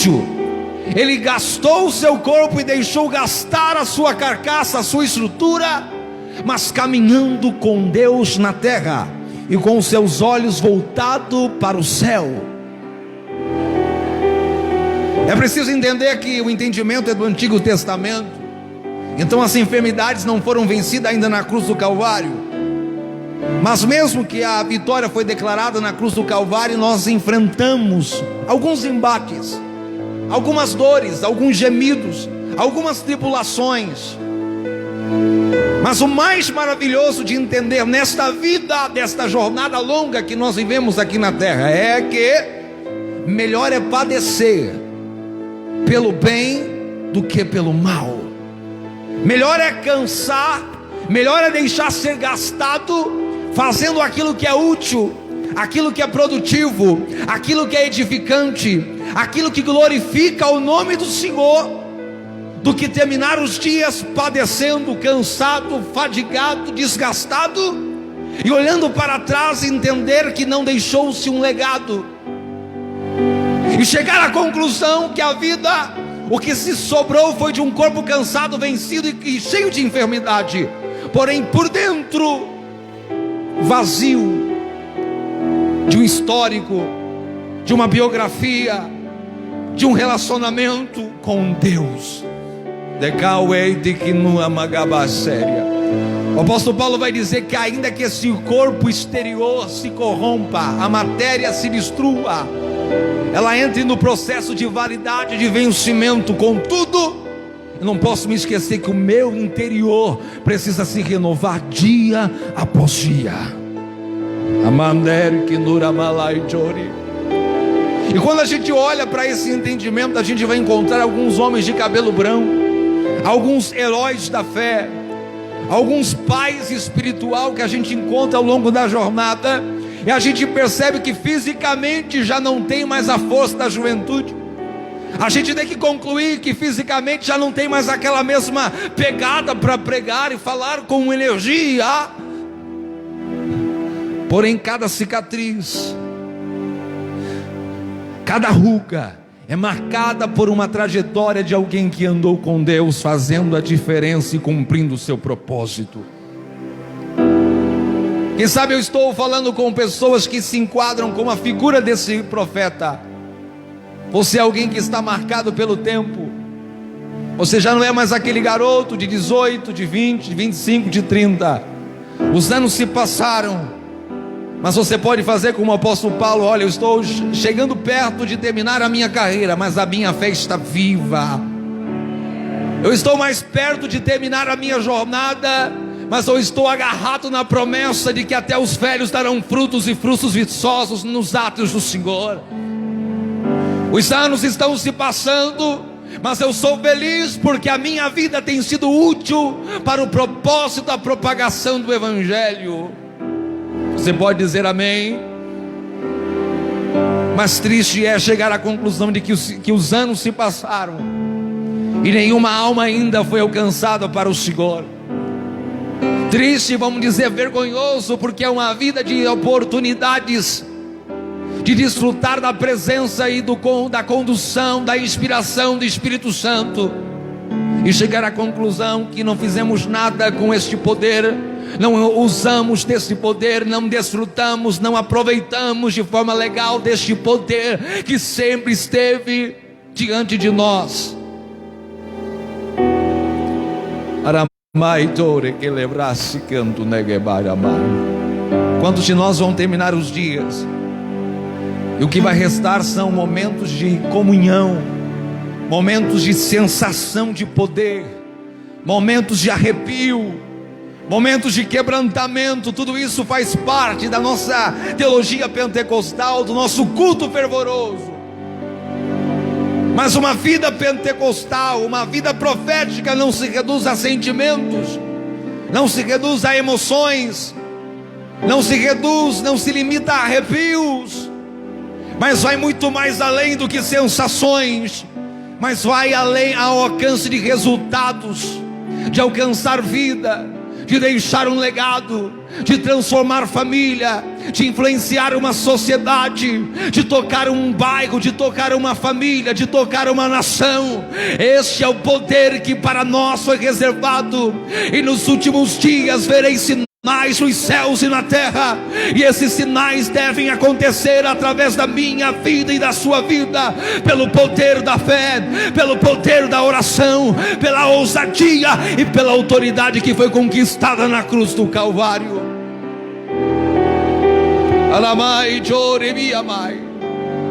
útil. Ele gastou o seu corpo e deixou gastar a sua carcaça, a sua estrutura, mas caminhando com Deus na terra e com os seus olhos voltados para o céu. É preciso entender que o entendimento é do Antigo Testamento. Então as enfermidades não foram vencidas ainda na cruz do Calvário. Mas mesmo que a vitória foi declarada na cruz do Calvário, nós enfrentamos alguns embates, algumas dores, alguns gemidos, algumas tribulações. Mas o mais maravilhoso de entender nesta vida, desta jornada longa que nós vivemos aqui na terra, é que melhor é padecer pelo bem do que pelo mal. Melhor é cansar, melhor é deixar ser gastado fazendo aquilo que é útil, aquilo que é produtivo, aquilo que é edificante, aquilo que glorifica o nome do Senhor, do que terminar os dias padecendo, cansado, fadigado, desgastado, e olhando para trás entender que não deixou-se um legado, e chegar à conclusão que a vida, o que se sobrou foi de um corpo cansado, vencido e cheio de enfermidade, porém por dentro vazio de um histórico, de uma biografia, de um relacionamento com Deus. O apóstolo Paulo vai dizer que ainda que esse corpo exterior se corrompa, a matéria se destrua, ela entra no processo de validade, de vencimento. Contudo, eu não posso me esquecer que o meu interior precisa se renovar dia após dia. E quando a gente olha para esse entendimento, a gente vai encontrar alguns homens de cabelo branco, alguns heróis da fé, alguns pais espiritual que a gente encontra ao longo da jornada, e a gente percebe que fisicamente já não tem mais a força da juventude. A gente tem que concluir que fisicamente já não tem mais aquela mesma pegada para pregar e falar com energia. Porém, cada cicatriz, cada ruga é marcada por uma trajetória de alguém que andou com Deus, fazendo a diferença e cumprindo o seu propósito. Quem sabe eu estou falando com pessoas que se enquadram com a figura desse profeta. Você é alguém que está marcado pelo tempo. Você já não é mais aquele garoto de 18, de 20, de 25, de 30. Os anos se passaram, mas você pode fazer como o apóstolo Paulo: olha, eu estou chegando perto de terminar a minha carreira, mas a minha fé está viva. Eu estou mais perto de terminar a minha jornada, mas eu estou agarrado na promessa de que até os velhos darão frutos, e frutos viçosos nos átrios do Senhor. Os anos estão se passando, mas eu sou feliz porque a minha vida tem sido útil para o propósito da propagação do Evangelho. Você pode dizer amém? Mas triste é chegar à conclusão de que os anos se passaram e nenhuma alma ainda foi alcançada para o Senhor. Triste, vamos dizer vergonhoso, porque é uma vida de oportunidades, de desfrutar da presença e da condução, da inspiração do Espírito Santo, e chegar à conclusão que não fizemos nada com este poder, não usamos desse poder, não desfrutamos, não aproveitamos de forma legal deste poder que sempre esteve diante de nós. Quantos de nós vão terminar os dias e o que vai restar são momentos de comunhão, momentos de sensação de poder, momentos de arrepio, momentos de quebrantamento? Tudo isso faz parte da nossa teologia pentecostal, do nosso culto fervoroso. Mas uma vida pentecostal, uma vida profética não se reduz a sentimentos, não se reduz a emoções, não se limita a arrepios, mas vai muito mais além do que sensações, mas vai além, ao alcance de resultados, de alcançar vida, de deixar um legado, de transformar família, de influenciar uma sociedade, de tocar um bairro, de tocar uma família, de tocar uma nação. Este é o poder que para nós foi reservado. E nos últimos dias vereis sinais nos céus e na terra, e esses sinais devem acontecer através da minha vida e da sua vida, pelo poder da fé, pelo poder da oração, pela ousadia e pela autoridade que foi conquistada na cruz do Calvário.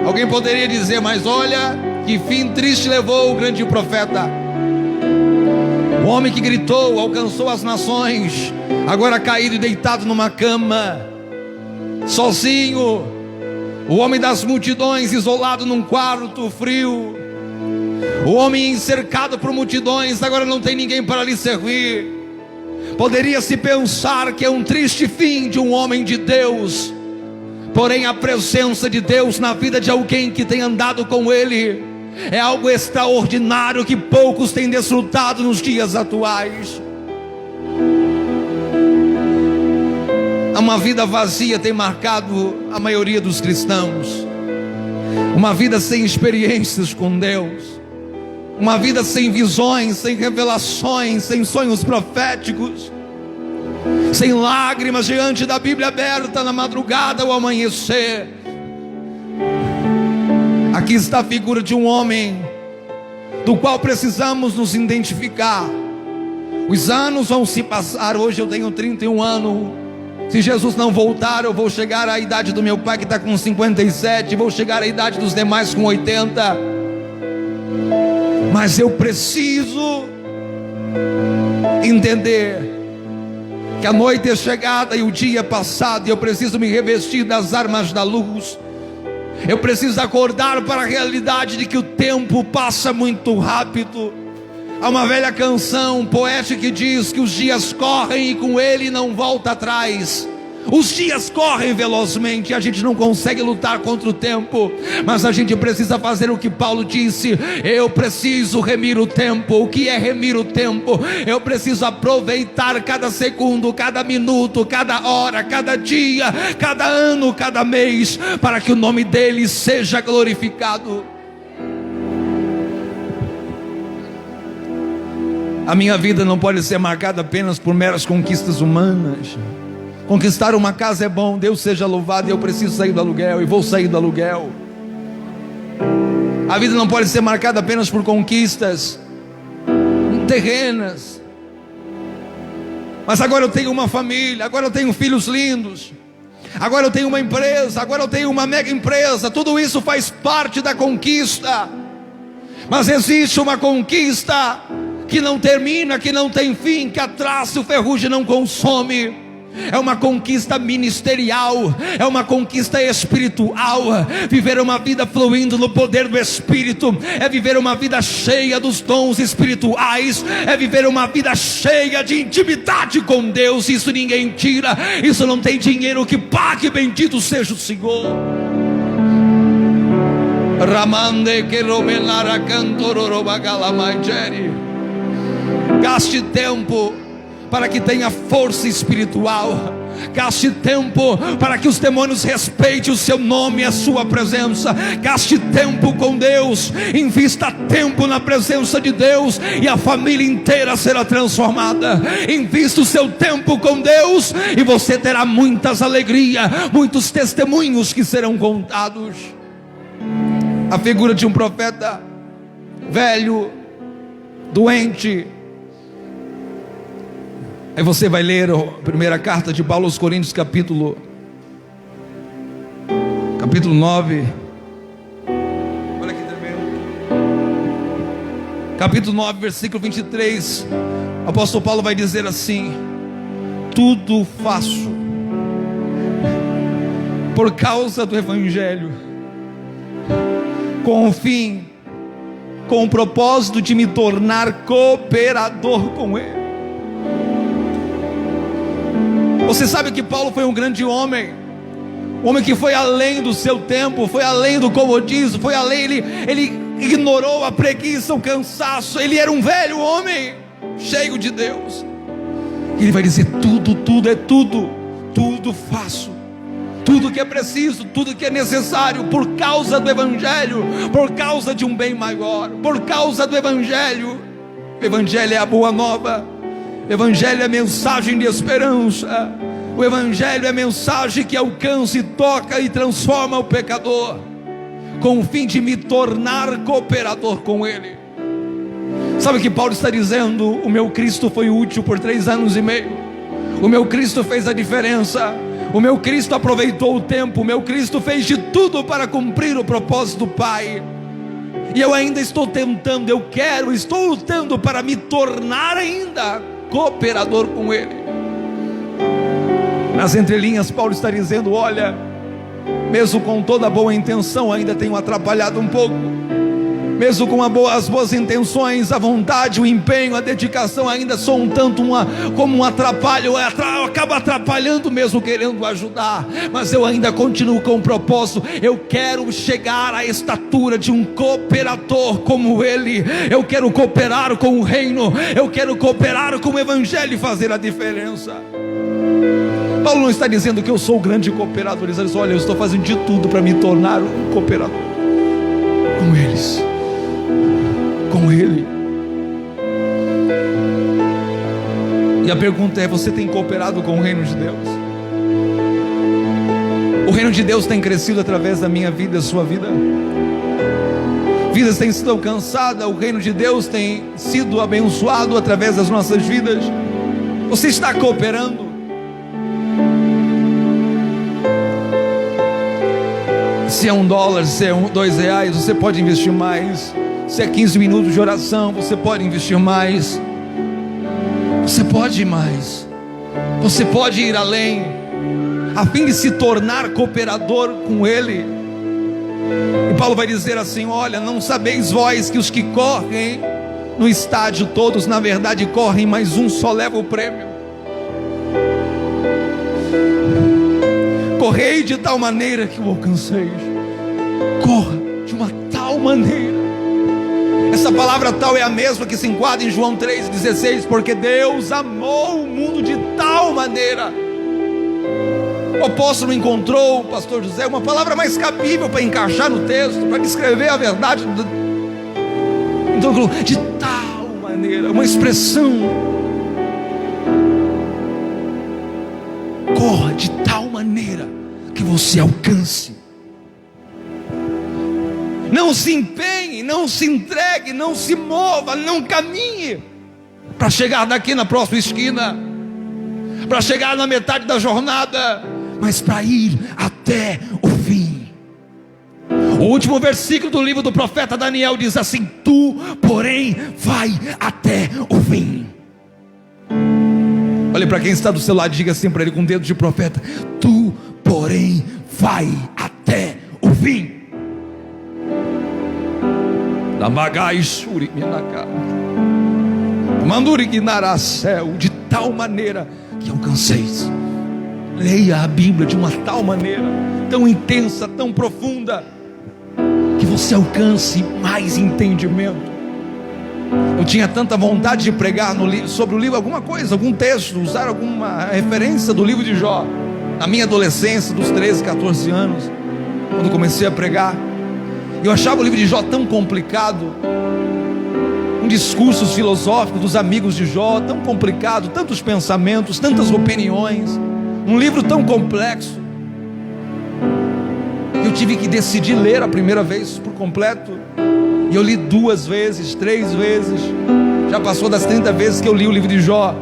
Alguém poderia dizer, mas olha que fim triste levou o grande profeta. O homem que gritou, alcançou as nações, agora caído e deitado numa cama, sozinho. O homem das multidões, isolado num quarto frio. O homem cercado por multidões, agora não tem ninguém para lhe servir. Poderia se pensar que é um triste fim de um homem de Deus, porém a presença de Deus na vida de alguém que tem andado com Ele é algo extraordinário que poucos têm desfrutado nos dias atuais. Uma vida vazia tem marcado a maioria dos cristãos. Uma vida sem experiências com Deus. Uma vida sem visões, sem revelações, sem sonhos proféticos. Sem lágrimas diante da Bíblia aberta na madrugada ao amanhecer. Aqui está a figura de um homem do qual precisamos nos identificar. Os anos vão se passar. Hoje eu tenho 31 anos. Se Jesus não voltar, eu vou chegar à idade do meu pai que está com 57. Vou chegar à idade dos demais com 80. Mas eu preciso entender que a noite é chegada e o dia é passado, e eu preciso me revestir das armas da luz. Eu preciso acordar para a realidade de que o tempo passa muito rápido. Há uma velha canção poética que diz que os dias correm e com ele não volta atrás. Os dias correm velozmente, a gente não consegue lutar contra o tempo, mas a gente precisa fazer o que Paulo disse: eu preciso remir o tempo. O que é remir o tempo? Eu preciso aproveitar cada segundo, cada minuto, cada hora, cada dia, cada ano, cada mês, para que o nome dele seja glorificado. A minha vida não pode ser marcada apenas por meras conquistas humanas. Conquistar uma casa é bom, Deus seja louvado. Eu preciso sair do aluguel e vou sair do aluguel. A vida não pode ser marcada apenas por conquistas terrenas. Mas agora eu tenho uma família, agora eu tenho filhos lindos, agora eu tenho uma empresa, agora eu tenho uma mega empresa. Tudo isso faz parte da conquista. Mas existe uma conquista que não termina, que não tem fim, que a traça e o ferrugem não consome. É uma conquista ministerial, é uma conquista espiritual. Viver uma vida fluindo no poder do Espírito é viver uma vida cheia dos dons espirituais, é viver uma vida cheia de intimidade com Deus. Isso ninguém tira, isso não tem dinheiro que pague. Bendito seja o Senhor. Gaste tempo para que tenha força espiritual. Gaste tempo para que os demônios respeitem o seu nome e a sua presença. Gaste tempo com Deus. Invista tempo na presença de Deus e a família inteira será transformada. Invista o seu tempo com Deus e você terá muitas alegrias, muitos testemunhos que serão contados. A figura de um profeta velho, doente. Aí você vai ler a primeira carta de Paulo aos Coríntios, capítulo 9. Olha aqui também. Capítulo 9, versículo 23. O apóstolo Paulo vai dizer assim: tudo faço por causa do Evangelho, com o fim, com o propósito de me tornar cooperador com ele. Você sabe que Paulo foi um grande homem, um homem que foi além do seu tempo, foi além do comodismo, foi além, ele ignorou a preguiça, o cansaço. Ele era um velho homem, cheio de Deus. Ele vai dizer: tudo faço, tudo que é preciso, tudo que é necessário, por causa do Evangelho, por causa de um bem maior, por causa do Evangelho. O Evangelho é a boa nova, o Evangelho é mensagem de esperança, o Evangelho é mensagem que alcança e toca e transforma o pecador, com o fim de me tornar cooperador com Ele. Sabe o que Paulo está dizendo? O meu Cristo foi útil por 3 anos e meio, o meu Cristo fez a diferença, o meu Cristo aproveitou o tempo, o meu Cristo fez de tudo para cumprir o propósito do Pai, e eu ainda estou tentando, estou lutando para me tornar ainda cooperador com Ele. Nas entrelinhas Paulo está dizendo: olha, mesmo com toda boa intenção, ainda tenho atrapalhado um pouco. Mesmo com as boas intenções, a vontade, o empenho, a dedicação, ainda sou um tanto como um atrapalho. Eu acabo atrapalhando mesmo querendo ajudar, mas eu ainda continuo com o propósito. Eu quero chegar à estatura de um cooperador como Ele. Eu quero cooperar com o reino, eu quero cooperar com o Evangelho e fazer a diferença. Paulo não está dizendo que eu sou o grande cooperador, ele está dizendo: olha, eu estou fazendo de tudo para me tornar um cooperador com eles, com Ele. E a pergunta é: você tem cooperado com o reino de Deus? O reino de Deus tem crescido através da minha vida, da sua vida. Vidas têm sido alcançadas, o reino de Deus tem sido abençoado através das nossas vidas. Você está cooperando? Se é $1, se é R$2, você pode investir mais. Se é 15 minutos de oração, você pode investir mais. Você pode ir mais. Você pode ir além, a fim de se tornar cooperador com Ele. E Paulo vai dizer assim: olha, não sabeis vós que os que correm no estádio, todos na verdade correm, mas um só leva o prêmio. Correi de tal maneira que o alcanceis. Corra de uma tal maneira. Essa palavra tal é a mesma que se enquadra em João 3,16, porque Deus amou o mundo de tal maneira. O apóstolo encontrou, o pastor José, uma palavra mais cabível para encaixar no texto, para descrever a verdade. Então ele falou: de tal maneira, uma expressão. Corra de tal maneira que você alcance. Não se empenhe, não se entregue, não se mova, não caminhe para chegar daqui na próxima esquina, para chegar na metade da jornada, mas para ir até o fim. O último versículo do livro do profeta Daniel diz assim: tu, porém, vai até o fim. Olhe para quem está do seu lado e diga assim para ele com o dedo de profeta: tu, porém, vai até o fim. De tal maneira que alcanceis. Leia a Bíblia de uma tal maneira, tão intensa, tão profunda, que você alcance mais entendimento. Eu tinha tanta vontade de pregar sobre o livro, alguma coisa, algum texto, usar alguma referência do livro de Jó, na minha adolescência, dos 13, 14 anos, quando comecei a pregar. Eu achava o livro de Jó tão complicado, um discurso filosófico dos amigos de Jó tão complicado, tantos pensamentos, tantas opiniões, um livro tão complexo. Eu tive que decidir ler a primeira vez por completo, e eu li 2 vezes, 3 vezes, já passou das 30 vezes que eu li o livro de Jó.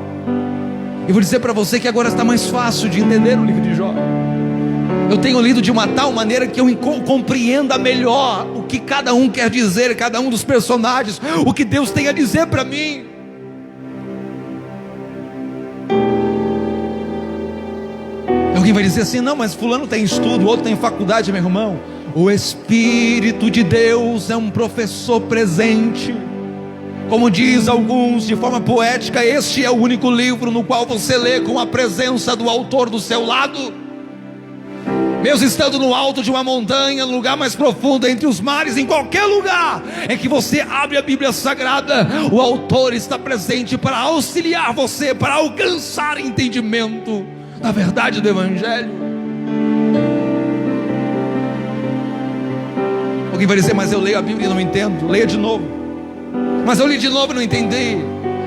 E vou dizer para você que agora está mais fácil de entender o livro de Jó. Eu tenho lido de uma tal maneira que eu compreenda melhor o que cada um quer dizer, cada um dos personagens, o que Deus tem a dizer para mim. Alguém vai dizer assim: não, mas fulano tem estudo, outro tem faculdade. Meu irmão, o Espírito de Deus é um professor presente. Como diz alguns de forma poética, este é o único livro no qual você lê com a presença do autor do seu lado. mesmo estando no alto de uma montanha, no lugar mais profundo, entre os mares, em qualquer lugar em que você abre a Bíblia Sagrada, o autor está presente para auxiliar você, para alcançar entendimento da verdade do Evangelho. Alguém vai dizer, mas eu leio a Bíblia e não entendo. Leia de novo. Mas eu li de novo e não entendi.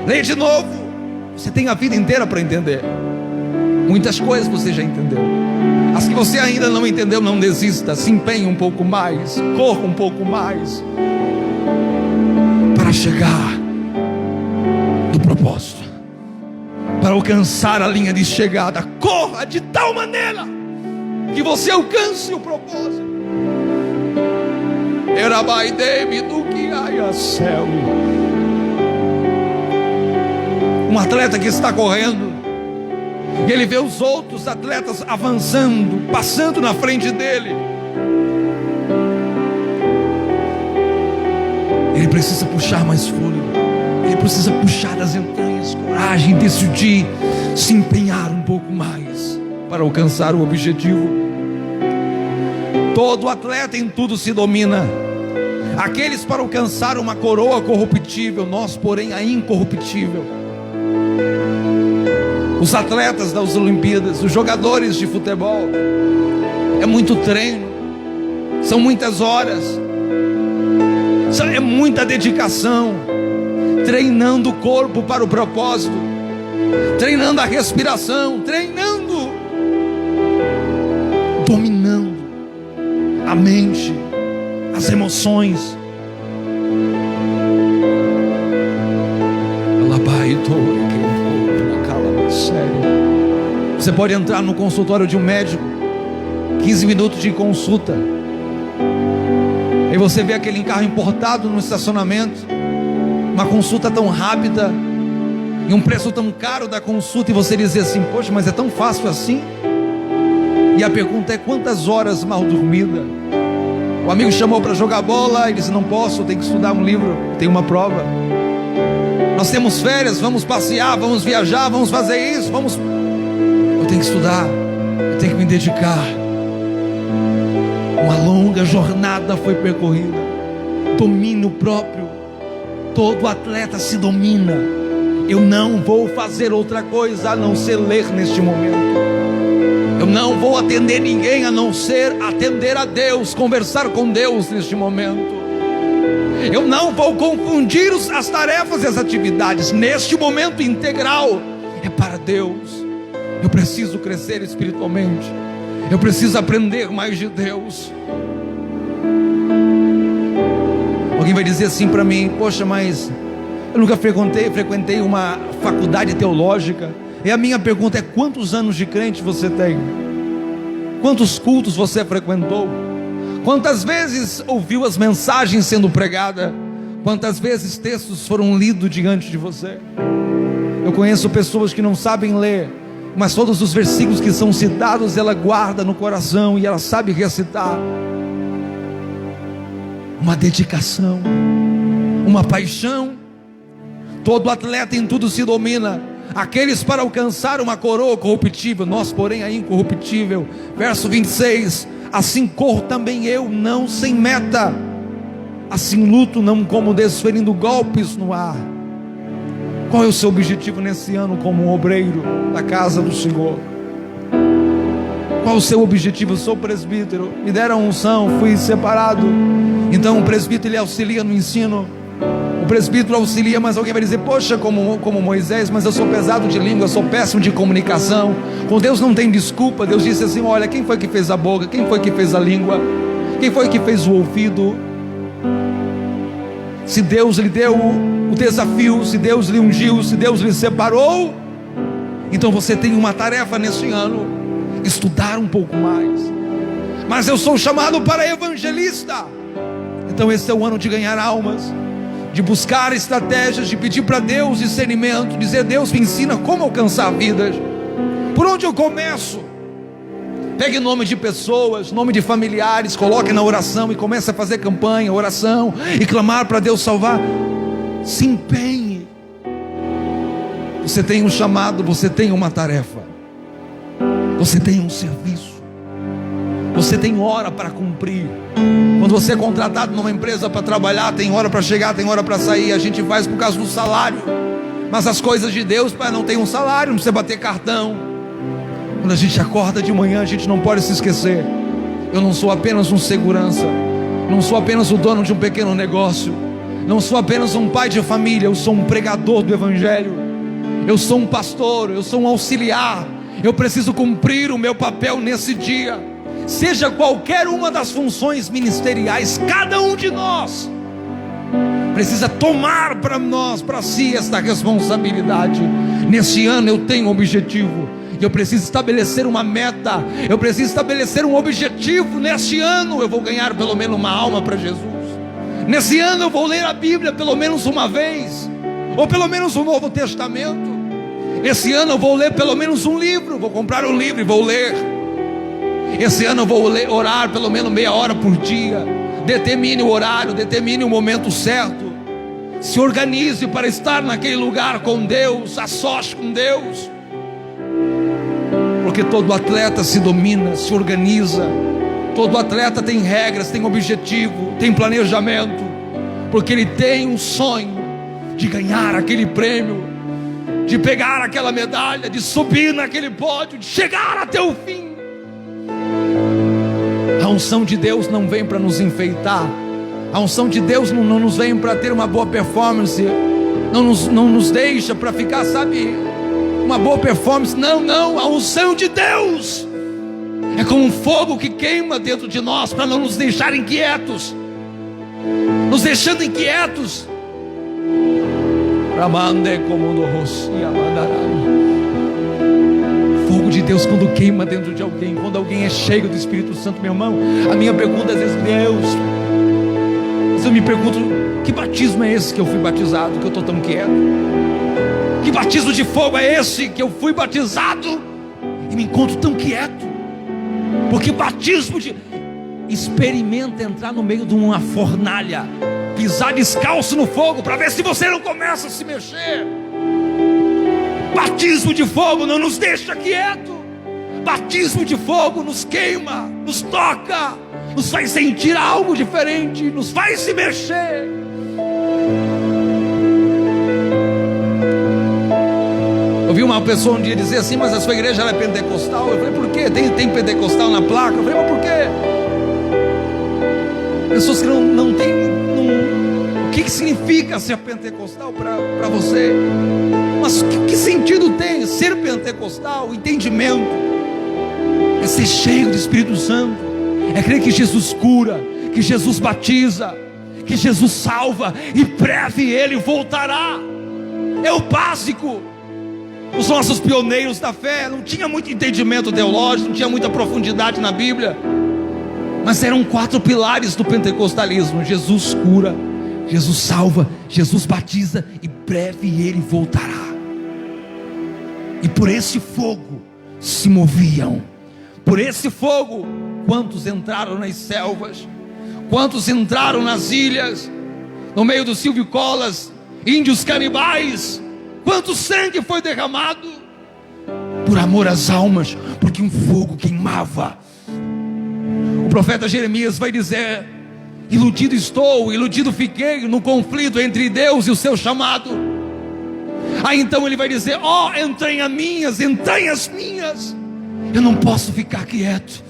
Leia de novo. Você tem a vida inteira para entender. Muitas coisas você já entendeu. As que você ainda não entendeu, não desista. Se empenhe um pouco mais, corra um pouco mais, para chegar no propósito, para alcançar a linha de chegada. Corra de tal maneira que você alcance o propósito. Um atleta que está correndo, e ele vê os outros atletas avançando, passando na frente dele. Ele precisa puxar mais fôlego, ele precisa puxar das entranhas coragem, decidir se empenhar um pouco mais para alcançar o objetivo. Todo atleta em tudo se domina. Aqueles para alcançar uma coroa corruptível, nós porém a incorruptível. Os atletas das Olimpíadas, os jogadores de futebol, é muito treino, são muitas horas, é muita dedicação, treinando o corpo para o propósito, treinando a respiração, treinando, dominando a mente, as emoções. Você pode entrar no consultório de um médico, 15 minutos de consulta, e você vê aquele carro importado no estacionamento, uma consulta tão rápida e um preço tão caro da consulta, e você dizer assim, poxa, mas é tão fácil assim? E a pergunta é, quantas horas mal dormida? O amigo chamou para jogar bola, ele disse, não posso, eu tenho que estudar um livro, tenho uma prova. Nós temos férias, vamos passear, vamos viajar, vamos fazer isso, eu tenho que estudar, eu tenho que me dedicar. Uma longa jornada foi percorrida. Domínio próprio. Todo atleta se domina. Eu não vou fazer outra coisa a não ser ler neste momento. Eu não vou atender ninguém a não ser atender a Deus, conversar com Deus neste momento. Eu não vou confundir as tarefas e as atividades. Neste momento integral é para Deus. Eu preciso crescer espiritualmente, eu preciso aprender mais de Deus. Alguém vai dizer assim para mim, poxa, mas eu nunca frequentei uma faculdade teológica. E a minha pergunta é, quantos anos de crente você tem? Quantos cultos você frequentou? Quantas vezes ouviu as mensagens sendo pregadas? Quantas vezes textos foram lidos diante de você? Eu conheço pessoas que não sabem ler, mas todos os versículos que são citados ela guarda no coração e ela sabe recitar. Uma dedicação, uma paixão. Todo atleta em tudo se domina. Aqueles para alcançar uma coroa corruptível, nós porém a incorruptível. Verso 26, assim corro também eu, não sem meta, assim luto, não como desferindo golpes no ar. Qual é o seu objetivo nesse ano como um obreiro da casa do Senhor? Qual o seu objetivo? Eu sou presbítero, me deram unção, fui separado. Então o presbítero ele auxilia no ensino. O presbítero auxilia, mas alguém vai dizer, poxa, como Moisés, mas eu sou pesado de língua, eu sou péssimo de comunicação. Com Deus não tem desculpa. Deus disse assim, olha, quem foi que fez a boca? Quem foi que fez a língua? Quem foi que fez o ouvido? Se Deus lhe deu o desafio, se Deus lhe ungiu, se Deus lhe separou, então você tem uma tarefa neste ano, estudar um pouco mais. Mas eu sou chamado para evangelista. Então esse é o ano de ganhar almas, de buscar estratégias, de pedir para Deus discernimento, dizer, Deus me ensina como alcançar vidas. Por onde eu começo? Pegue nome de pessoas, nome de familiares, coloque na oração e comece a fazer campanha, oração e clamar para Deus salvar. Se empenhe. Você tem um chamado, você tem uma tarefa, você tem um serviço. Você tem hora para cumprir. Quando você é contratado numa empresa para trabalhar, tem hora para chegar, tem hora para sair. A gente faz por causa do salário. Mas as coisas de Deus, pai, não tem um salário, não precisa bater cartão. Quando a gente acorda de manhã, a gente não pode se esquecer: eu não sou apenas um segurança, não sou apenas o dono de um pequeno negócio, não sou apenas um pai de família, eu sou um pregador do Evangelho, eu sou um pastor, eu sou um auxiliar. Eu preciso cumprir o meu papel nesse dia. Seja qualquer uma das funções ministeriais, cada um de nós precisa tomar para si esta responsabilidade. Nesse ano eu tenho um objetivo, eu preciso estabelecer uma meta, eu preciso estabelecer um objetivo. Neste ano eu vou ganhar pelo menos uma alma para Jesus. Nesse ano eu vou ler a Bíblia pelo menos uma vez, ou pelo menos o Novo Testamento. Esse ano eu vou ler pelo menos um livro, vou comprar um livro e vou ler. Esse ano eu vou orar pelo menos meia hora por dia. Determine o horário, determine o momento certo. Se organize para estar naquele lugar com Deus, a sós com Deus. Porque todo atleta se domina, se organiza. Todo atleta tem regras, tem objetivo, tem planejamento. Porque ele tem um sonho de ganhar aquele prêmio, de pegar aquela medalha, de subir naquele pódio, de chegar até o fim. A unção de Deus não vem para nos enfeitar. A unção de Deus não nos vem para ter uma boa performance. Não nos deixa para ficar, sabe, uma boa performance. Não, a unção de Deus é como um fogo que queima dentro de nós, para não nos deixar inquietos. Nos deixando inquietos, fogo de Deus quando queima dentro de alguém, quando alguém é cheio do Espírito Santo, meu irmão. A minha pergunta às vezes: Deus, eu me pergunto, que batismo é esse que eu fui batizado, que eu estou tão quieto? Que batismo de fogo é esse que eu fui batizado e me encontro tão quieto? Porque batismo de... Experimenta entrar no meio de uma fornalha, pisar descalço no fogo, para ver se você não começa a se mexer. Batismo de fogo não nos deixa quieto. Batismo de fogo nos queima, nos toca, nos faz sentir algo diferente, nos faz se mexer. Eu vi uma pessoa um dia dizer assim: mas a sua igreja ela é pentecostal? Eu falei: por quê? Tem pentecostal na placa? Eu falei: mas por quê? Pessoas que não têm... O que significa ser pentecostal para você? Mas que sentido tem ser pentecostal? O entendimento é ser cheio do Espírito Santo, é crer que Jesus cura, que Jesus batiza, que Jesus salva, e breve Ele voltará. É o básico. Os nossos pioneiros da fé não tinham muito entendimento teológico, não tinha muita profundidade na Bíblia, mas eram 4 pilares do pentecostalismo: Jesus cura, Jesus salva, Jesus batiza, e breve Ele voltará. E por esse fogo se moviam. Por esse fogo, quantos entraram nas selvas, quantos entraram nas ilhas, no meio dos silvicolas, índios canibais, quanto sangue foi derramado por amor às almas, porque um fogo queimava. O profeta Jeremias vai dizer: iludido estou, iludido fiquei no conflito entre Deus e o seu chamado. Aí então ele vai dizer: ó, entranhas minhas, eu não posso ficar quieto,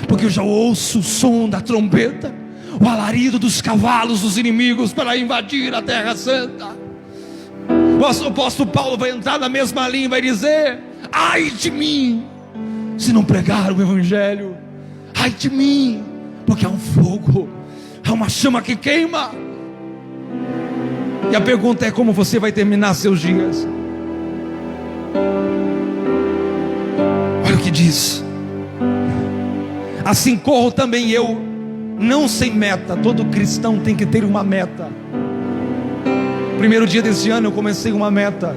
porque eu já ouço o som da trombeta, o alarido dos cavalos dos inimigos para invadir a terra santa. O apóstolo Paulo vai entrar na mesma linha e vai dizer: ai de mim, se não pregar o Evangelho. Ai de mim, porque há um fogo, há uma chama que queima. E a pergunta é: como você vai terminar seus dias? Olha o que diz: assim corro também eu, não sem meta. Todo cristão tem que ter uma meta. Primeiro dia desse ano eu comecei uma meta.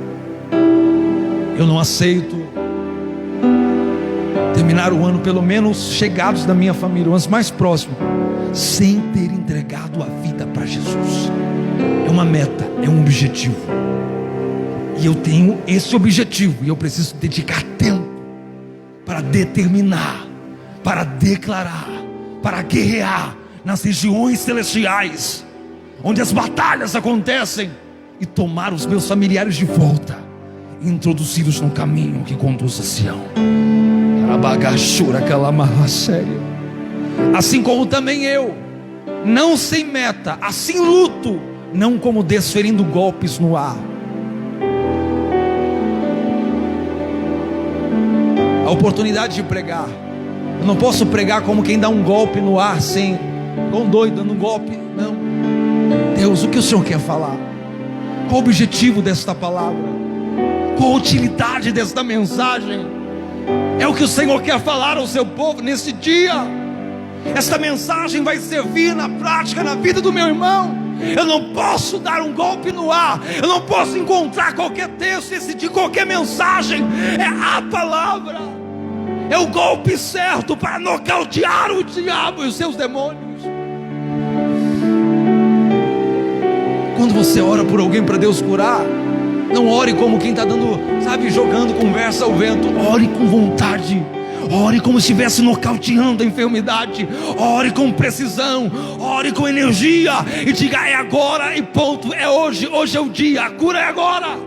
Eu não aceito terminar o ano, pelo menos chegados da minha família, os mais próximos, sem ter entregado a vida para Jesus. É uma meta, é um objetivo, e eu tenho esse objetivo, e eu preciso dedicar tempo para determinar, para declarar, para guerrear nas regiões celestiais, onde as batalhas acontecem, e tomar os meus familiares de volta, e introduzi-los no caminho que conduz a Sião. Assim como também eu, não sem meta, assim luto, não como desferindo golpes no ar. A oportunidade de pregar, eu não posso pregar como quem dá um golpe no ar, sem, igual um doido dando um golpe. Não. Deus, o que o Senhor quer falar? Qual o objetivo desta palavra? Qual a utilidade desta mensagem? É o que o Senhor quer falar ao seu povo nesse dia. Esta mensagem vai servir na prática, na vida do meu irmão. Eu não posso dar um golpe no ar, eu não posso encontrar qualquer texto e decidir qualquer mensagem. É a palavra, é o golpe certo para nocautear o diabo e os seus demônios. Quando você ora por alguém para Deus curar, não ore como quem está dando, sabe, jogando conversa ao vento. Ore com vontade, ore como se estivesse nocauteando a enfermidade. Ore com precisão, ore com energia, e diga: é agora e ponto, é hoje, hoje é o dia, a cura é agora.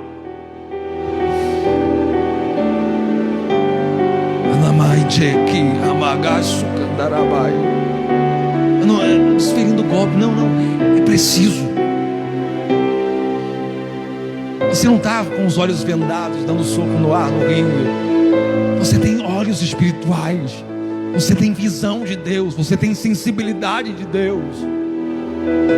Eu não é desferindo golpe, não, é preciso. Você não está com os olhos vendados, dando soco no ar, no ringue. Você tem olhos espirituais, você tem visão de Deus, você tem sensibilidade de Deus.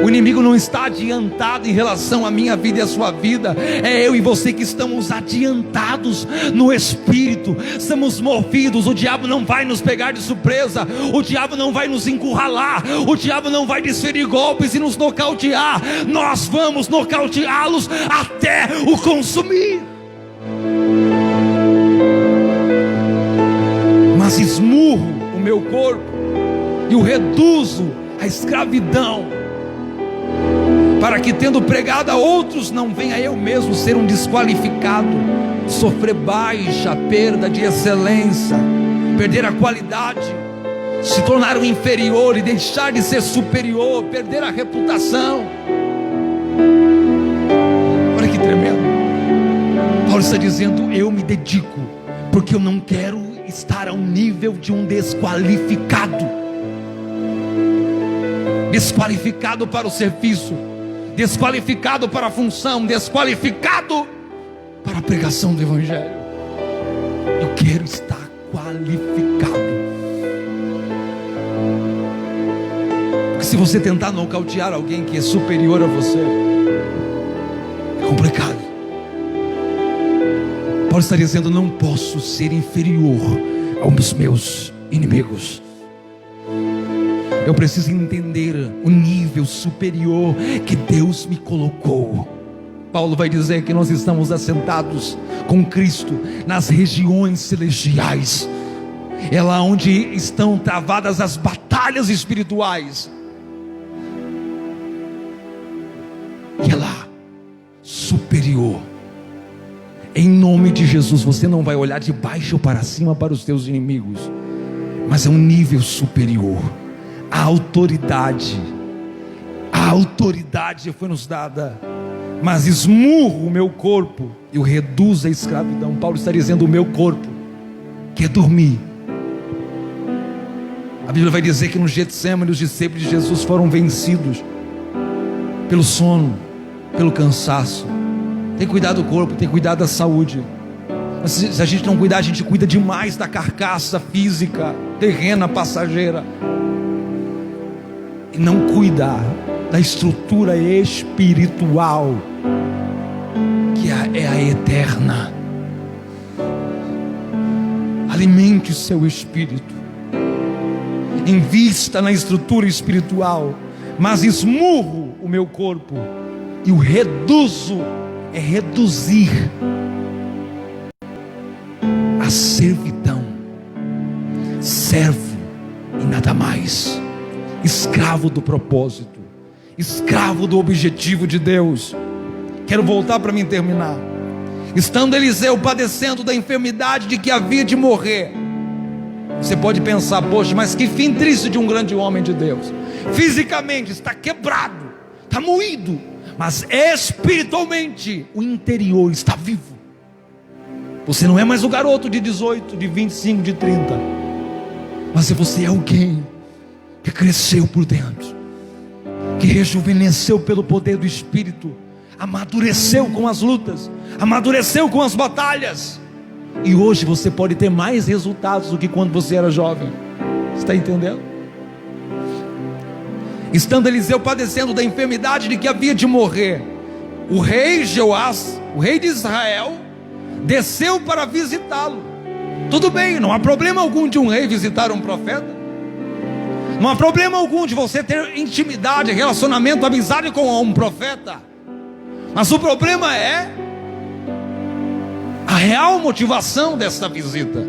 O inimigo não está adiantado em relação à minha vida e à sua vida. É eu e você que estamos adiantados no Espírito, estamos movidos. O diabo não vai nos pegar de surpresa, o diabo não vai nos encurralar, o diabo não vai desferir golpes e nos nocautear. Nós vamos nocauteá-los até o consumir. Mas esmurro o meu corpo e o reduzo à escravidão, para que, tendo pregado a outros, não venha eu mesmo ser um desqualificado, sofrer baixa, perda de excelência, perder a qualidade, se tornar um inferior e deixar de ser superior, perder a reputação. Olha que tremendo. Paulo está dizendo: eu me dedico, porque eu não quero estar ao nível de um desqualificado, desqualificado para o serviço, desqualificado para a função, desqualificado para a pregação do Evangelho. Eu quero estar qualificado. Porque se você tentar nocautear alguém que é superior a você, é complicado. Paulo está dizendo: não posso ser inferior aos meus inimigos. Eu preciso entender o nível superior que Deus me colocou. Paulo vai dizer que nós estamos assentados com Cristo nas regiões celestiais. É lá onde estão travadas as batalhas espirituais. E é lá, superior. Em nome de Jesus, você não vai olhar de baixo para cima para os teus inimigos, mas é um nível superior. A autoridade foi nos dada, mas esmurro o meu corpo e o reduzo à escravidão. Paulo está dizendo: o meu corpo quer dormir. A Bíblia vai dizer que no Getsêmani os discípulos de Jesus foram vencidos pelo sono, pelo cansaço. Tem que cuidar do corpo, tem que cuidar da saúde. Mas se a gente não cuidar, a gente cuida demais da carcaça física, terrena, passageira, e não cuidar da estrutura espiritual, que é a eterna. Alimente o seu espírito, invista na estrutura espiritual, mas esmurro o meu corpo e o reduzo, é reduzir a servidão, servo e nada mais, escravo do propósito, escravo do objetivo de Deus. Quero voltar para mim terminar. Estando Eliseu padecendo da enfermidade de que havia de morrer, Você pode pensar: poxa, mas que fim triste de um grande homem de Deus. Fisicamente está quebrado, está moído, mas espiritualmente o interior está vivo. Você não é mais o garoto de 18, de 25, de 30, mas você é alguém que cresceu por dentro, que rejuvenesceu pelo poder do Espírito, amadureceu com as lutas, amadureceu com as batalhas, e hoje você pode ter mais resultados do que quando você era jovem. Você está entendendo? Estando Eliseu padecendo da enfermidade de que havia de morrer, o rei Joás, o rei de Israel, desceu para visitá-lo. Tudo bem, não há problema algum de um rei visitar um profeta, não há problema algum de você ter intimidade, relacionamento, amizade com um profeta, mas o problema é a real motivação desta visita.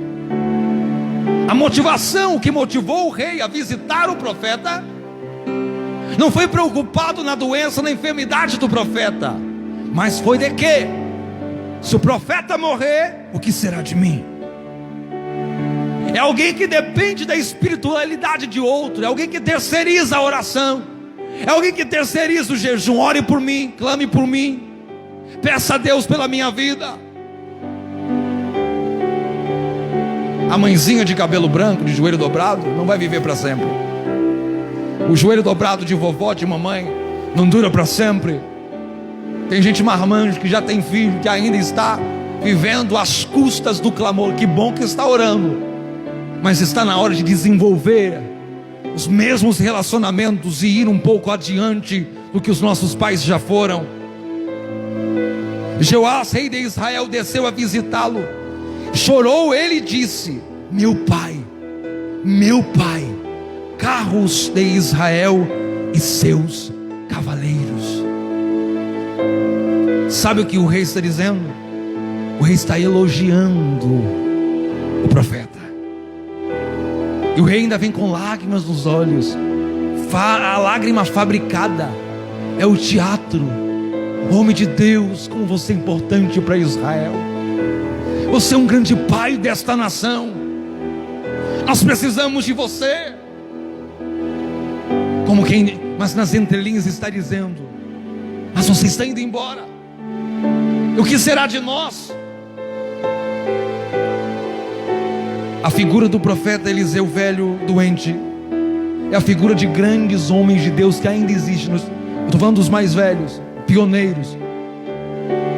A motivação que motivou o rei a visitar o profeta não foi preocupado na doença, na enfermidade do profeta, mas foi de que: se o profeta morrer, o que será de mim? É alguém que depende da espiritualidade de outro, é alguém que terceiriza a oração, é alguém que terceiriza o jejum. Ore por mim, clame por mim, peça a Deus pela minha vida. A mãezinha de cabelo branco, de joelho dobrado, não vai viver para sempre. O joelho dobrado de vovó, de mamãe, não dura para sempre. Tem gente marmanjo que já tem filho, que ainda está vivendo às custas do clamor. Que bom que está orando, mas está na hora de desenvolver os mesmos relacionamentos e ir um pouco adiante do que os nossos pais já foram. Joás, rei de Israel, desceu a visitá-lo. Chorou ele e disse: meu pai, carros de Israel e seus cavaleiros. Sabe o que o rei está dizendo? O rei está elogiando o profeta, e o rei ainda vem com lágrimas nos olhos. A lágrima fabricada é o teatro. Homem de Deus, como você é importante para Israel. Você é um grande pai desta nação. Nós precisamos de você. Como quem, mas nas entrelinhas está dizendo: mas você está indo embora, o que será de nós? A figura do profeta Eliseu, velho, doente, é a figura de grandes homens de Deus que ainda existem. Eu estou falando dos mais velhos, pioneiros,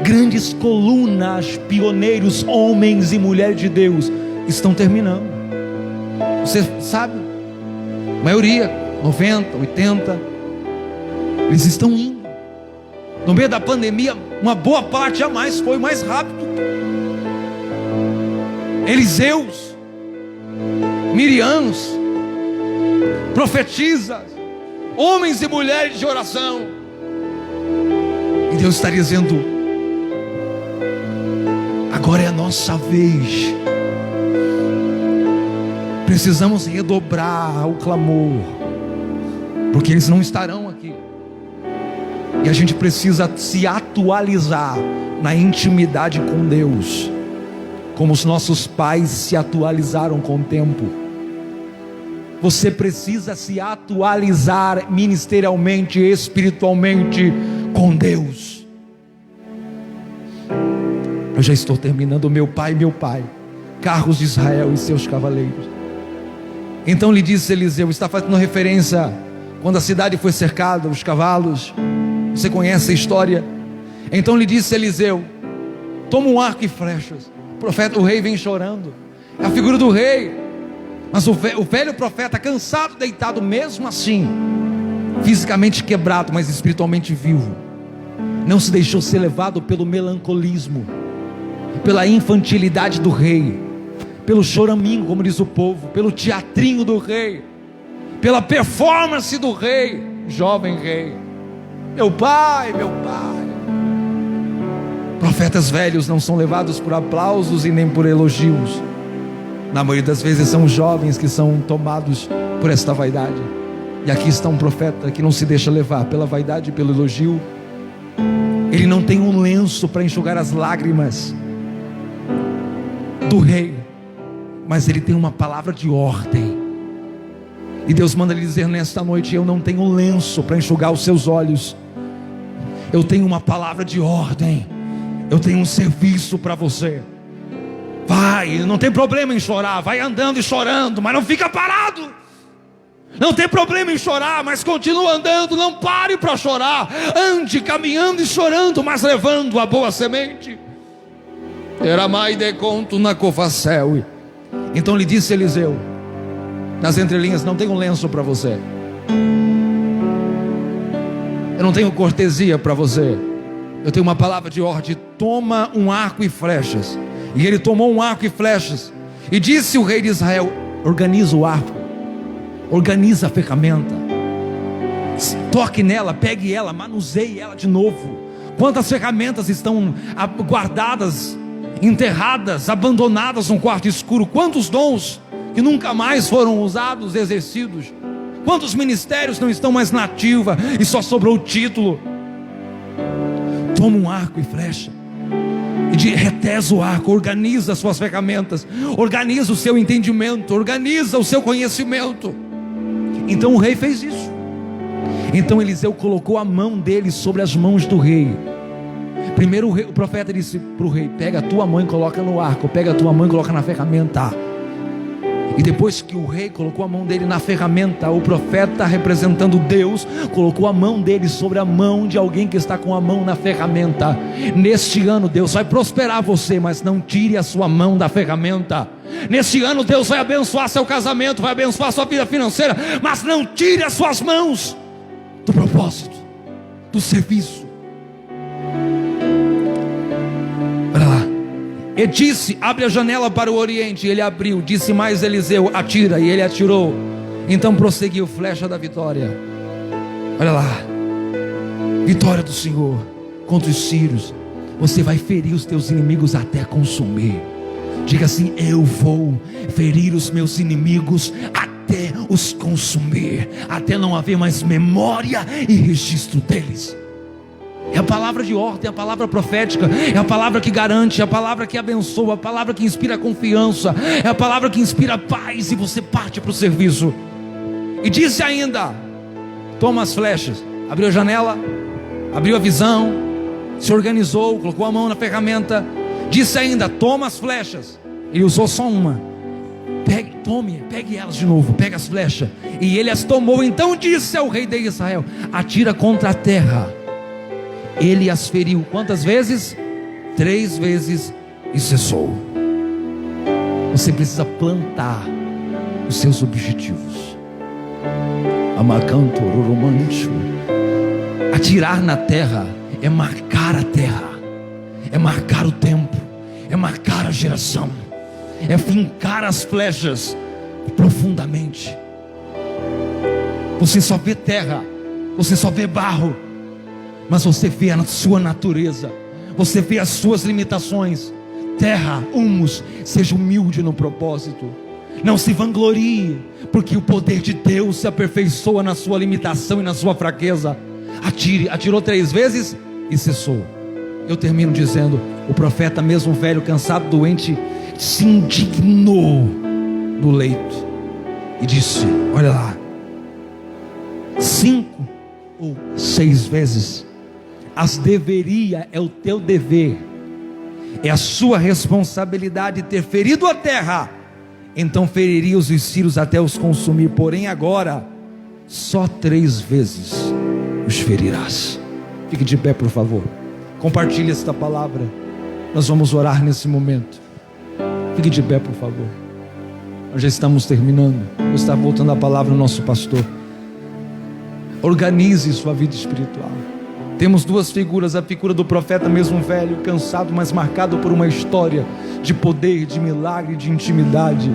grandes colunas, pioneiros, homens e mulheres de Deus, estão terminando. Você sabe, a maioria, 90, 80, eles estão indo. No meio da pandemia, uma boa parte a mais foi mais rápido. Eliseus, Miriams, profetisas, homens e mulheres de oração. E Deus está dizendo: agora é a nossa vez. Precisamos redobrar o clamor, porque eles não estarão aqui. E a gente precisa se atualizar na intimidade com Deus, como os nossos pais se atualizaram com o tempo. Você precisa se atualizar ministerialmente, espiritualmente com Deus. Eu já estou terminando. Meu pai, carros de Israel e seus cavaleiros. Então lhe disse Eliseu, está fazendo referência quando a cidade foi cercada, os cavalos. Você conhece a história? Então lhe disse Eliseu: toma um arco e flechas. O rei vem chorando, é a figura do rei. Mas o velho profeta, cansado, deitado, mesmo assim, fisicamente quebrado, mas espiritualmente vivo, não se deixou ser levado pelo melancolismo, pela infantilidade do rei, pelo choramingo, como diz o povo, pelo teatrinho do rei, pela performance do rei, jovem rei. Meu pai. Profetas velhos não são levados por aplausos e nem por elogios. Na maioria das vezes são os jovens que são tomados por esta vaidade. E aqui está um profeta que não se deixa levar pela vaidade e pelo elogio. Ele não tem um lenço para enxugar as lágrimas do rei. mas ele tem uma palavra de ordem. E Deus manda lhe dizer nesta noite: eu não tenho lenço para enxugar os seus olhos, eu tenho uma palavra de ordem, eu tenho um serviço para você. Vai, não tem problema em chorar, vai andando e chorando, mas não fica parado. Não tem problema em chorar, mas continua andando, não pare para chorar. Ande caminhando e chorando, mas levando a boa semente. Era mais de conto na covacel. Então lhe disse Eliseu, nas entrelinhas: não tenho lenço para você, eu não tenho cortesia para você, eu tenho uma palavra de ordem. Toma um arco e flechas. E ele tomou um arco e flechas. E disse o rei de Israel: organiza o arco, organiza a ferramenta, toque nela, pegue ela, manuseie ela de novo. Quantas ferramentas estão guardadas, enterradas, abandonadas num quarto escuro? Quantos dons que nunca mais foram usados, exercidos? Quantos ministérios não estão mais na ativa e só sobrou o título? Toma um arco e flecha e retesa o arco, organiza as suas ferramentas, organiza o seu entendimento, organiza o seu conhecimento. Então o rei fez isso. Então Eliseu colocou a mão dele sobre as mãos do rei. Primeiro o profeta disse para o rei: pega a tua mão e coloca no arco, pega a tua mão e coloca na ferramenta. E depois que o rei colocou a mão dele na ferramenta, o profeta, representando Deus, colocou a mão dele sobre a mão de alguém que está com a mão na ferramenta. Neste ano Deus vai prosperar você, mas não tire a sua mão da ferramenta. Neste ano Deus vai abençoar seu casamento, vai abençoar sua vida financeira, mas não tire as suas mãos do propósito, do serviço. Olha lá. E disse: abre a janela para o oriente. E ele abriu. Disse mais Eliseu: atira. E ele atirou. Então prosseguiu: flecha da vitória. Olha lá, vitória do Senhor contra os sírios. Você vai ferir os teus inimigos até consumir. Diga assim: eu vou ferir os meus inimigos até os consumir, até não haver mais memória e registro deles. É a palavra de ordem, é a palavra profética, é a palavra que garante, é a palavra que abençoa, a palavra que inspira confiança, é a palavra que inspira paz, e você parte para o serviço. E disse ainda: toma as flechas. Abriu a janela, abriu a visão, se organizou, colocou a mão na ferramenta. Disse ainda: toma as flechas. Ele usou só uma. Pegue elas de novo, pega as flechas. E ele as tomou. Então disse ao rei de Israel: atira contra a terra. Ele as feriu quantas vezes? 3 vezes, e cessou. Você precisa plantar os seus objetivos. Amacanto romântico. Atirar na terra é marcar a terra, é marcar o tempo, é marcar a geração, é fincar as flechas profundamente. Você só vê terra, você só vê barro, mas você vê a sua natureza, você vê as suas limitações. Terra, humus, seja humilde no propósito, não se vanglorie, porque o poder de Deus se aperfeiçoa na sua limitação e na sua fraqueza. Atire. Atirou 3 vezes e cessou. Eu termino dizendo: o profeta, mesmo velho, cansado, doente, se indignou no leito e disse: olha lá, 5 ou 6 vezes as deveria, é o teu dever, é a sua responsabilidade ter ferido a terra. Então feriria os sírios até os consumir. Porém agora só 3 vezes os ferirás. Fique de pé, por favor. Compartilhe esta palavra. Nós vamos orar nesse momento. Fique de pé, por favor. Nós já estamos terminando. Está voltando a palavra ao nosso pastor. Organize sua vida espiritual. Temos 2 figuras: a figura do profeta, mesmo velho, cansado, mas marcado por uma história de poder, de milagre, de intimidade.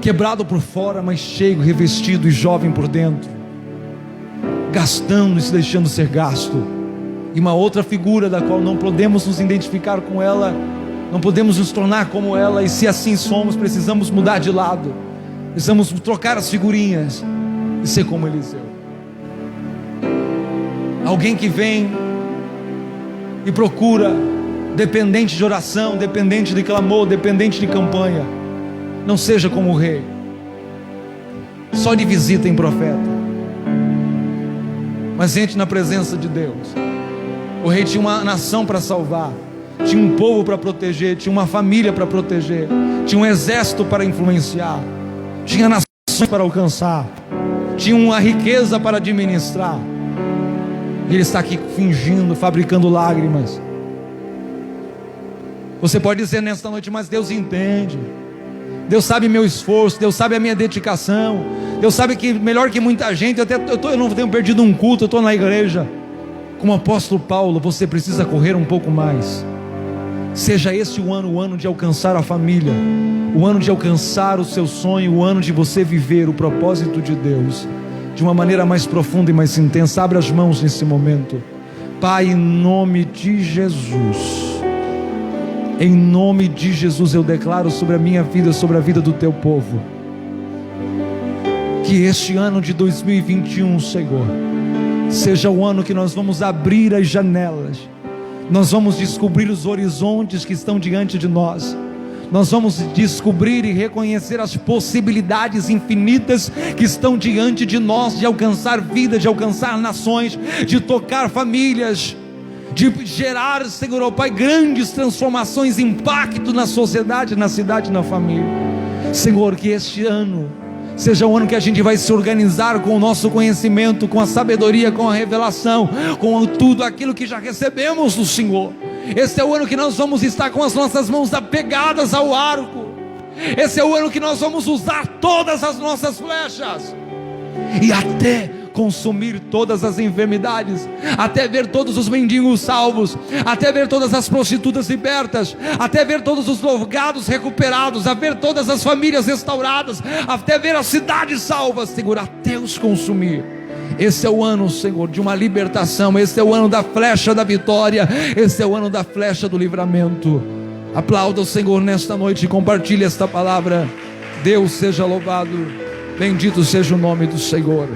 Quebrado por fora, mas cheio, revestido e jovem por dentro, gastando e se deixando ser gasto. E uma outra figura da qual não podemos nos identificar com ela, não podemos nos tornar como ela, e se assim somos, precisamos mudar de lado, precisamos trocar as figurinhas e ser como Eliseu. Alguém que vem e procura, dependente de oração, dependente de clamor, dependente de campanha, Não seja como o rei, só de visita em profeta, mas entre na presença de Deus. O rei tinha uma nação para salvar, tinha um povo para proteger, tinha uma família para proteger, tinha um exército para influenciar, tinha nações para alcançar, tinha uma riqueza para administrar. E ele está aqui fingindo, fabricando lágrimas. Você pode dizer nesta noite: mas Deus entende, Deus sabe meu esforço, Deus sabe a minha dedicação, Deus sabe que melhor que muita gente, eu não tenho perdido um culto, eu estou na igreja. Como o apóstolo Paulo, você precisa correr um pouco mais. Seja esse o ano de alcançar a família, o ano de alcançar o seu sonho, o ano de você viver o propósito de Deus de uma maneira mais profunda e mais intensa. Abre as mãos nesse momento. Pai, em nome de Jesus, em nome de Jesus, eu declaro sobre a minha vida, sobre a vida do teu povo, que este ano de 2021, Senhor, seja o ano que nós vamos abrir as janelas, nós vamos descobrir os horizontes que estão diante de nós, nós vamos descobrir e reconhecer as possibilidades infinitas que estão diante de nós, de alcançar vidas, de alcançar nações, de tocar famílias, de gerar, Senhor, ó Pai, grandes transformações, impacto na sociedade, na cidade, na família. Senhor, que este ano seja o ano que a gente vai se organizar com o nosso conhecimento, com a sabedoria, com a revelação, com tudo aquilo que já recebemos do Senhor. Esse é o ano que nós vamos estar com as nossas mãos apegadas ao arco. Esse é o ano que nós vamos usar todas as nossas flechas, e até consumir todas as enfermidades, até ver todos os mendigos salvos, até ver todas as prostitutas libertas, até ver todos os drogados recuperados, a ver todas as famílias restauradas, até ver as cidades salvas, Senhor, até os consumir. Esse é o ano, Senhor, de uma libertação. Esse é o ano da flecha da vitória. Esse é o ano da flecha do livramento. Aplauda o Senhor nesta noite e compartilhe esta palavra. Deus seja louvado, bendito seja o nome do Senhor.